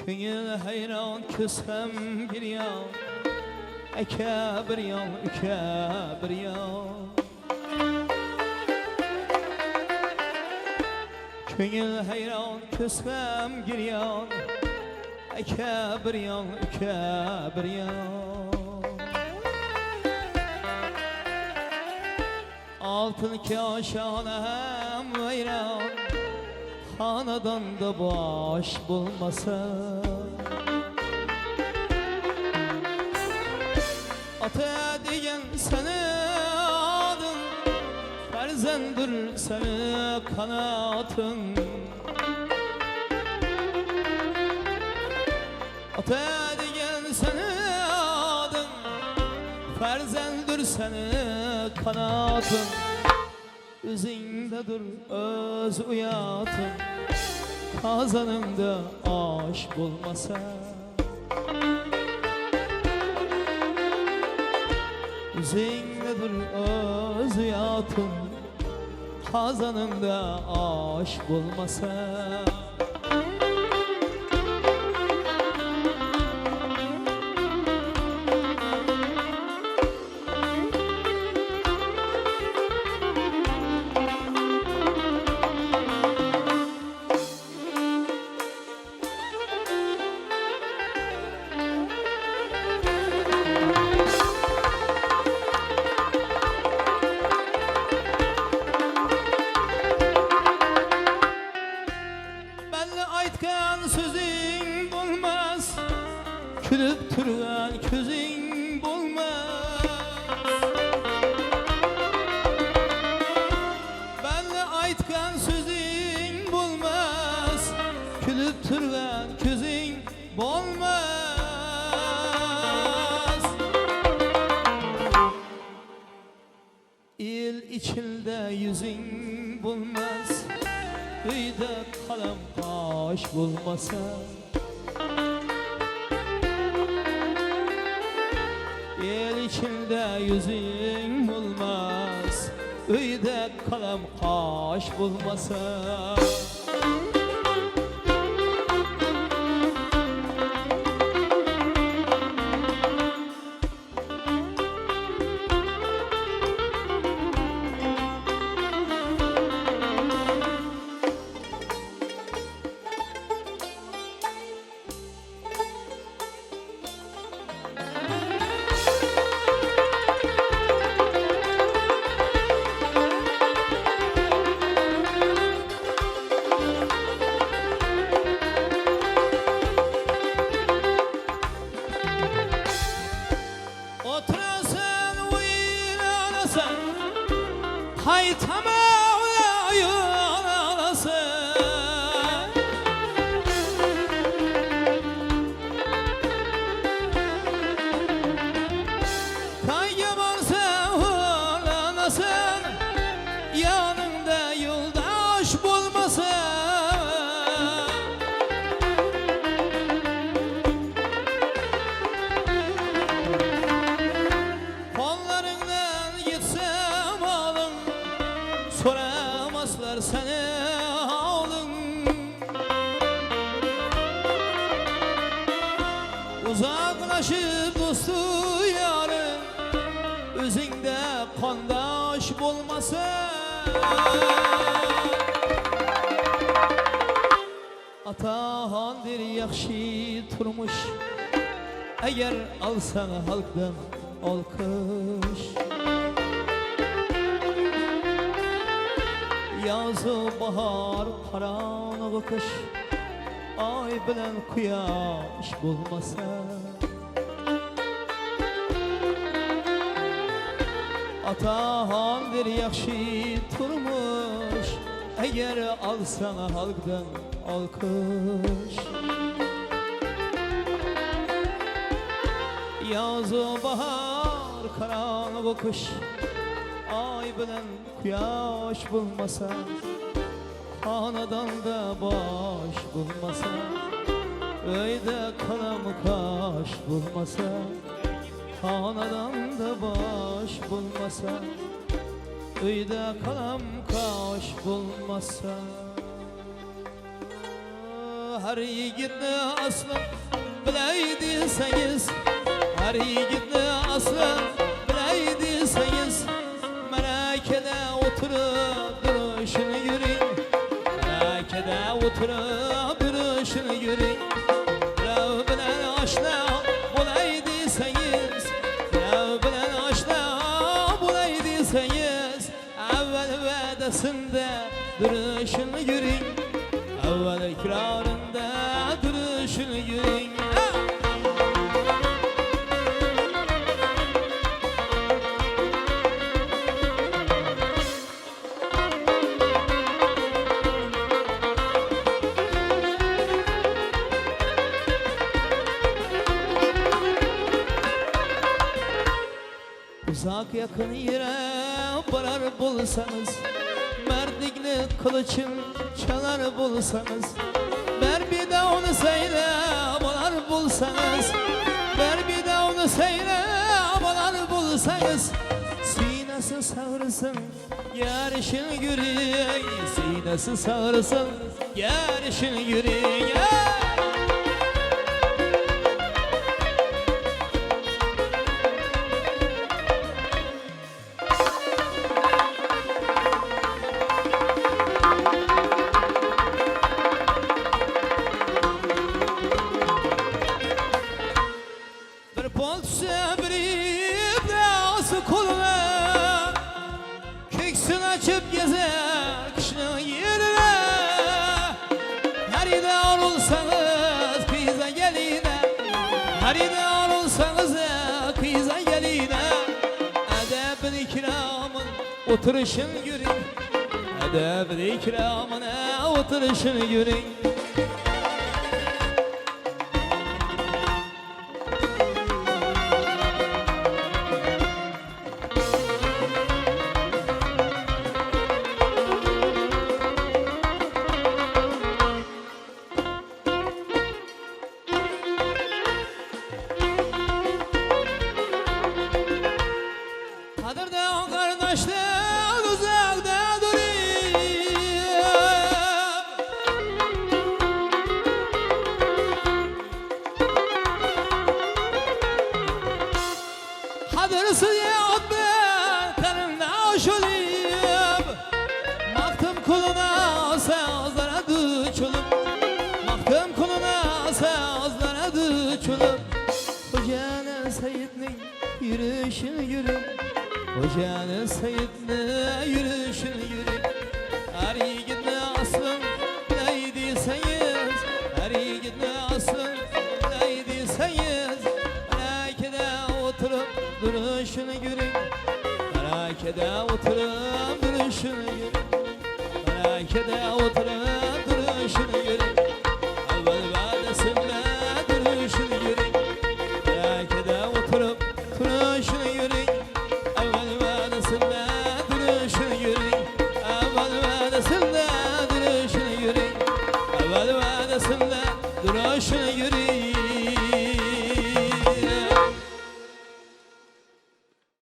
Köngül hayran küsem bir yal, eke bir yal, eke bir yal. Köngül hayran küsem bir yal, eke bir yal, eke bir yal. Altın kaşanem veyran, hanadan da baş bulmasa. Ata diyen seni adın, ferzendir seni kanatın. Ata diyen seni adın, ferzendir seni kanatın. Üzünde dur öz uyatın, kazanında aşk olmasa. Üzünde dur öz uyatın, kazanında aşk olmasa. Aytgan sözün bulmaz, külüp turgan közün bulmaz. Belli aytgan sözün bulmaz, külüp turgan közün bulmaz. El içinde yüzün bulmaz, kıyıda kalem taş bulmasa. El içinde yüzün bulmaz, kıyıda kalem taş bulmasa. Oturasın, uylanasın, haytama uyanasın. Kaygamansa uyanasın, yanında yoldaş bulmasın. Soramazlar seni alın. Uzaklaşıp dostu yarın, özünde kandaş bulmasa. Atahandır yakşı turmuş, eğer alsan halktan alkış. Yazı bahar karanlık kış, ay bilen kuyaş bulmasa. Atahandır yakşı turmuş, eğer alsan halktan alkış. Yazı bahar karanlık kış, ay bilen kuyaş bulmasa. Hanadan da baş bulmasa, öyde kalam kaş bulmasa. Hanadan da baş bulmasa, öyde kalam kaş bulmasa. Her yigitni aslı bilaydisangiz, her yigitni aslı bilaydisangiz, malakada o'tirib durishini yuring, malakada o'tirib durishini yuring. Birov bilan oshna bo'lay desangiz, birov bilan oshna bo'lay desangiz, avval va'dasida durishini yuring, avval ikrorida durishini yuring. Uzak yakın yere varar bulsanız, merdikli kılıçın çalar bulsanız, ver bir de onu söyle varar bulsanız, ver bir de onu söyle varar bulsanız, sinesi sağırsın yarışın yürüyün, sinesi sağırsın yarışın yürüyün. Açıp gezer kışın yerine, her yerde olursanız kıyıza geline, her yerde olursanız kıyıza geline. Edeb-i ikramın oturuşun yürüyün, edeb-i ikramın oturuşun yürüyün. Kadırda kardeşler uzakta durayım, kadırsız yağdı karımda aşılayım, baktım kuluna sazlara düşülüm, baktım kuluna sazlara düşülüm. Hoca'nın Said'nin yürüyüşünü yürü, Hoca'nın Said'nin yürüyüşünü yürü. Her yigitni aslın bilaydisangiz, her yigitni aslın bilaydisangiz, malakada o'tirib durishini yuring, malakada o'tirib durishini yuring, malakada